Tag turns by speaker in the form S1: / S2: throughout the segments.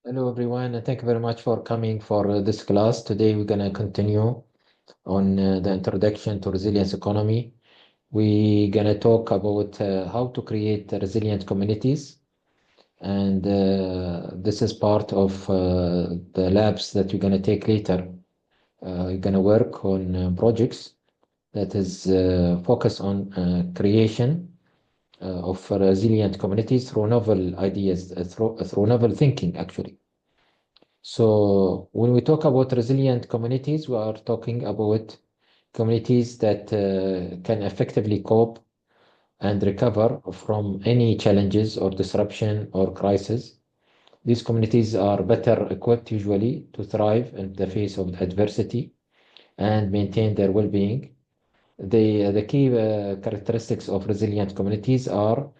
S1: Hello everyone, and thank you very much for coming for this class. Today we're going to continue on the introduction to resilience economy. We're going to talk about how to create resilient communities, and this is part of the labs that you're going to take later. You're going to work on projects that is focused on creation of resilient communities through novel ideas, through novel thinking actually. So when we talk about resilient communities, we are talking about communities that can effectively cope and recover from any challenges or disruption or crisis. These communities are better equipped usually to thrive in the face of adversity and maintain their well-being. The key characteristics of resilient communities are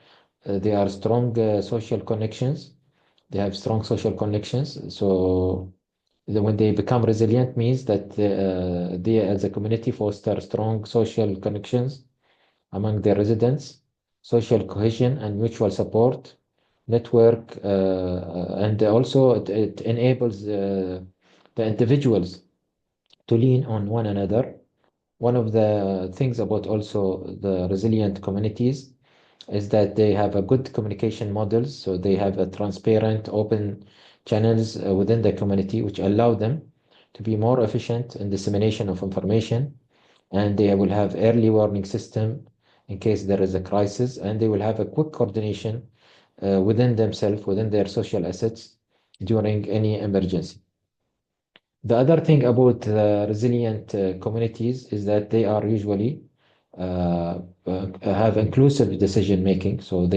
S1: they are strong social connections. They have strong social connections. So when they become resilient means that they as a community foster strong social connections among their residents, social cohesion and mutual support, network, and also it enables the individuals to lean on one another. One of the things about also the resilient communities is that they have a good communication models. So they have a transparent, open channels within the community, which allow them to be more efficient in dissemination of information. And they will have early warning system in case there is a crisis, and they will have a quick coordination within themselves, within their social assets during any emergency. The other thing about the resilient communities is that they are usually have inclusive decision making. So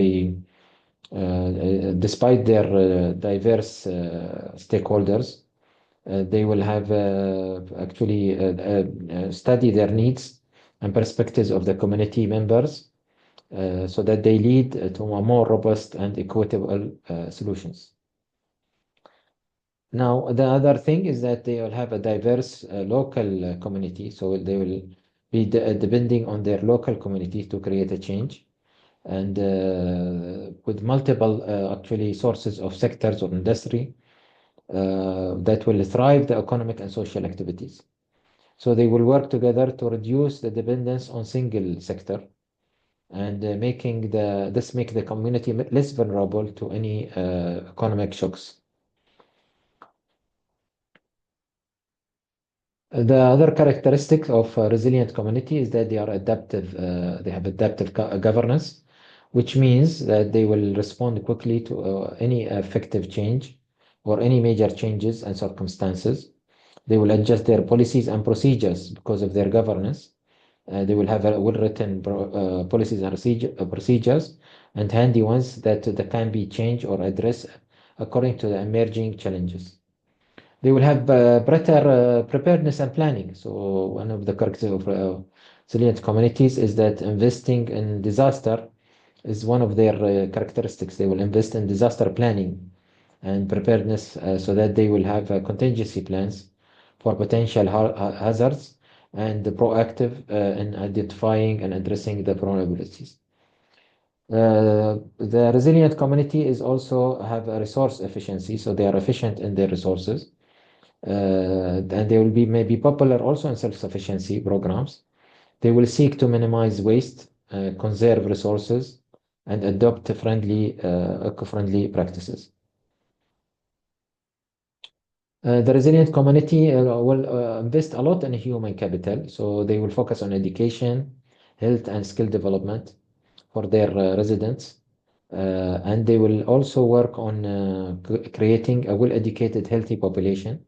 S1: despite their diverse stakeholders, they will have actually study their needs and perspectives of the community members so that they lead to a more robust and equitable solutions. Now, the other thing is that they will have a diverse local community, so they will be depending on their local community to create a change, and with multiple actually sources of sectors or industry that will thrive the economic and social activities. So they will work together to reduce the dependence on single sector and making this make the community less vulnerable to any economic shocks. The other characteristic of a resilient community is that they are adaptive. They have adaptive governance, which means that they will respond quickly to any effective change or any major changes and circumstances. They will adjust their policies and procedures because of their governance. They will have well-written policies and procedures and handy ones that can be changed or addressed according to the emerging challenges. They will have better preparedness and planning. So one of the characteristics of resilient communities is that investing in disaster is one of their characteristics. They will invest in disaster planning and preparedness so that they will have contingency plans for potential hazards and proactive in identifying and addressing the vulnerabilities. The resilient community is also have a resource efficiency, so they are efficient in their resources and they will be maybe popular also in self-sufficiency programs. They will seek to minimize waste, conserve resources, and adopt eco-friendly practices. The resilient community will invest a lot in human capital, so they will focus on education, health, and skill development for their residents. And they will also work on creating a well-educated, healthy population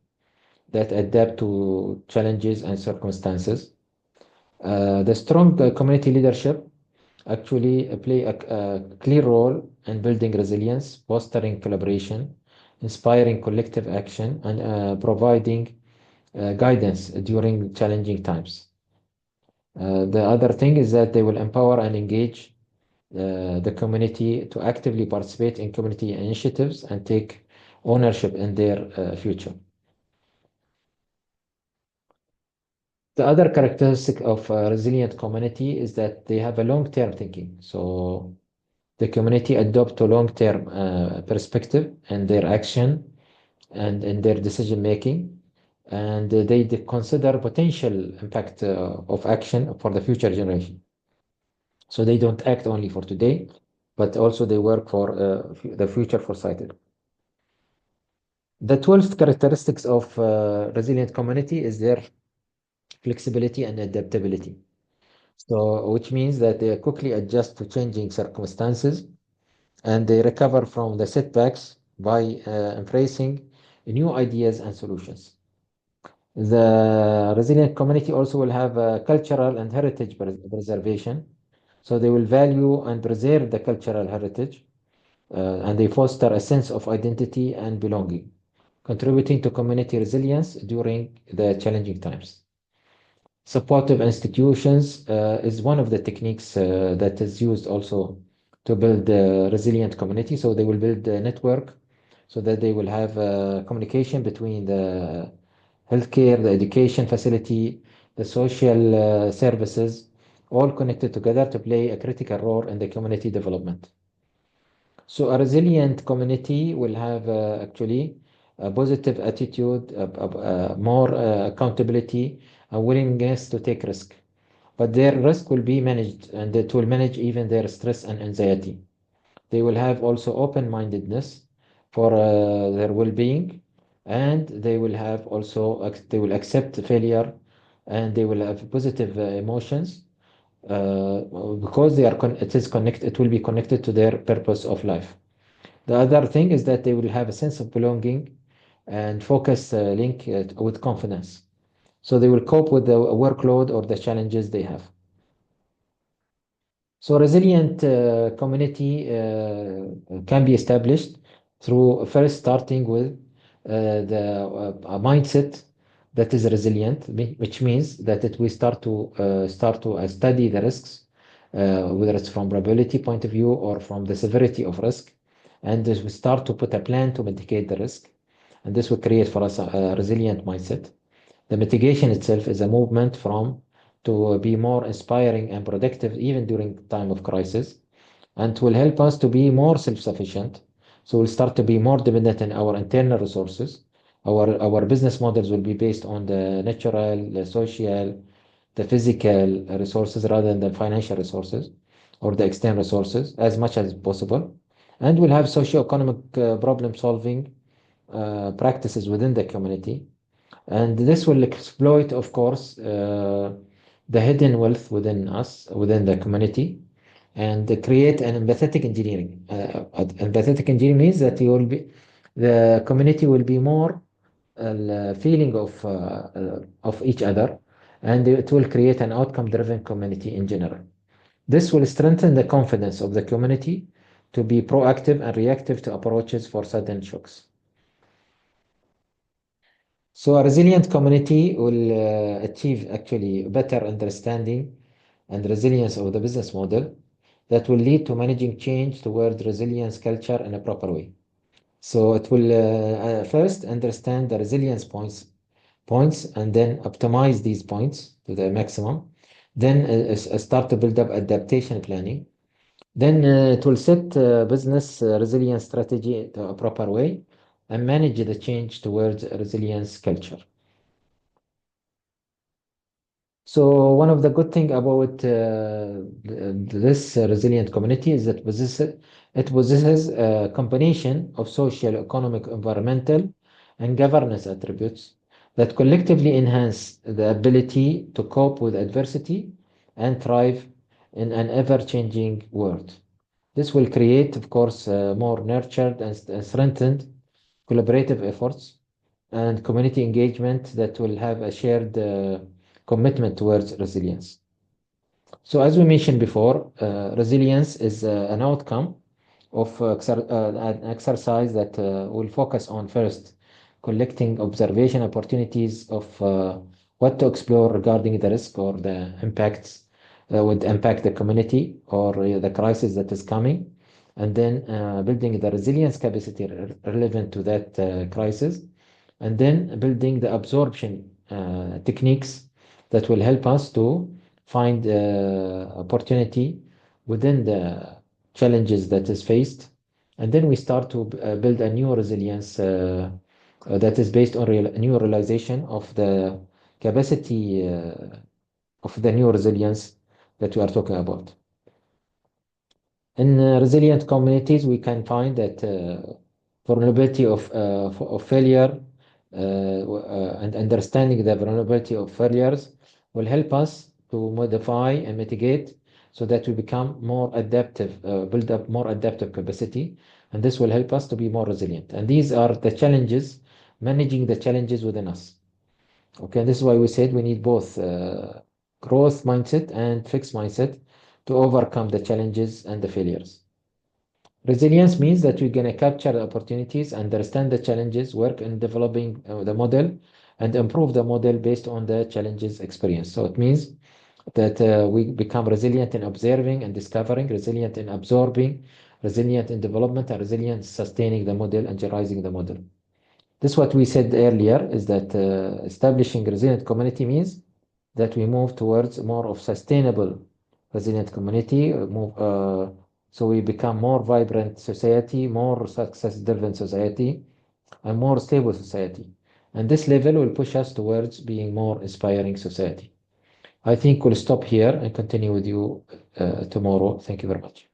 S1: that adapt to challenges and circumstances. The strong community leadership actually play a clear role in building resilience, fostering collaboration, inspiring collective action, and providing guidance during challenging times. The other thing is that they will empower and engage the community to actively participate in community initiatives and take ownership in their future. The other characteristic of a resilient community is that they have a long-term thinking. So the community adopt a long-term perspective in their action, and in their decision making, and they consider potential impact of action for the future generation. So they don't act only for today, but also they work for the future foresighted. The 12th characteristics of resilient community is their flexibility and adaptability. So, which means that they quickly adjust to changing circumstances and they recover from the setbacks by embracing new ideas and solutions. The resilient community also will have cultural and heritage preservation. So they will value and preserve the cultural heritage and they foster a sense of identity and belonging, contributing to community resilience during the challenging times. Supportive institutions is one of the techniques that is used also to build a resilient community. So they will build a network so that they will have communication between the healthcare, the education facility, the social services, all connected together to play a critical role in the community development. So a resilient community will have actually a positive attitude, more accountability, a willingness to take risk. But their risk will be managed and it will manage even their stress and anxiety. They will have also open-mindedness for their well-being, and they will have also they will accept failure, and they will have positive emotions uh, because they are it is connected. It will be connected to their purpose of life. The other thing is that they will have a sense of belonging and focus link with confidence. So they will cope with the workload or the challenges they have. So resilient community can be established through first starting with a mindset that is resilient, which means that we start to study the risks, whether it's from probability point of view or from the severity of risk, and we start to put a plan to mitigate the risk, and this will create for us a resilient mindset. The mitigation itself is a movement from to be more inspiring and productive even during time of crisis, and will help us to be more self-sufficient. So we'll start to be more dependent on our internal resources. Our business models will be based on the natural, the social, the physical resources rather than the financial resources or the external resources as much as possible. And we'll have socio-economic problem solving practices within the community, and this will exploit, of course, the hidden wealth within us, within the community, and create an empathetic engineering. Empathetic engineering means that the community will be more feeling of each other, and it will create an outcome-driven community in general. This will strengthen the confidence of the community to be proactive and reactive to approaches for sudden shocks. So a resilient community will achieve actually better understanding and resilience of the business model that will lead to managing change toward resilience culture in a proper way. So it will first understand the resilience points and then optimize these points to the maximum. Then start to build up adaptation planning. Then it will set business resilience strategy to a proper way and manage the change towards a resilience culture. So one of the good thing about this resilient community is that it possesses a combination of social, economic, environmental, and governance attributes that collectively enhance the ability to cope with adversity and thrive in an ever-changing world. This will create, of course, more nurtured and strengthened collaborative efforts and community engagement that will have a shared commitment towards resilience. So, as we mentioned before, resilience is an outcome of an exercise that will focus on first collecting observation opportunities of what to explore regarding the risk or the impacts would impact the community or the crisis that is coming, and then building the resilience capacity relevant to that crisis, and then building the absorption techniques that will help us to find opportunity within the challenges that is faced, and then we start to build a new resilience that is based on new realization of the capacity of the new resilience that we are talking about. In resilient communities, we can find that vulnerability of failure and understanding the vulnerability of failures will help us to modify and mitigate so that we become more adaptive, build up more adaptive capacity, and this will help us to be more resilient. And these are the challenges, managing the challenges within us. Okay, this is why we said we need both growth mindset and fixed mindset to overcome the challenges and the failures. Resilience means that we're going to capture the opportunities, understand the challenges, work in developing the model, and improve the model based on the challenges experienced. So it means that we become resilient in observing and discovering, resilient in absorbing, resilient in development, and resilient in sustaining the model and generalizing the model. This what we said earlier is that establishing resilient community means that we move towards more of sustainable resilient community, so we become more vibrant society, more success-driven society, and more stable society. And this level will push us towards being more inspiring society. I think we'll stop here and continue with you tomorrow. Thank you very much.